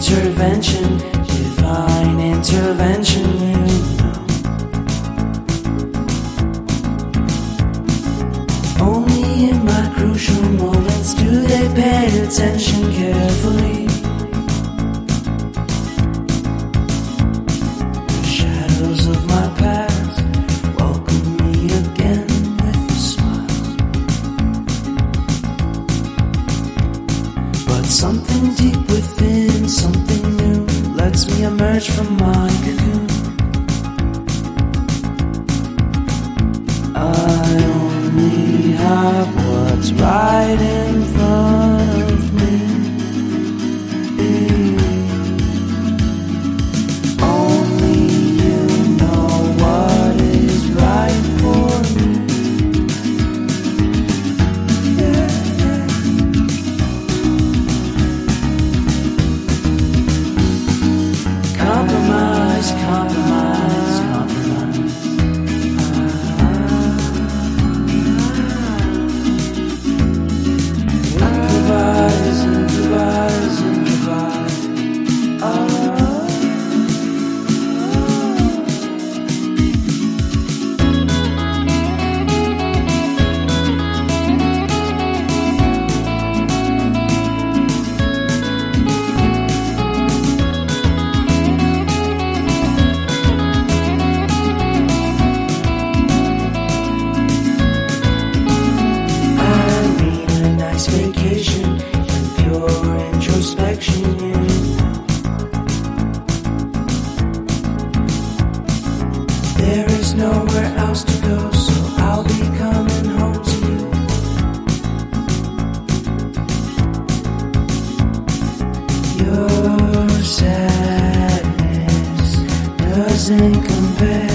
intervention, divine intervention, you know. Only in my crucial moments do they pay attention carefully. The shadows of my past welcome me again with a smile. But something deep within, something new, lets me emerge from my cocoon. I only have what's right in front of me. Only you know what is right for me. Compromise, compromise, compromise. Improvise, improvise, improvise. Vacation and pure introspection, you know. There is nowhere else to go, so I'll be coming home to you. Your sadness doesn't compare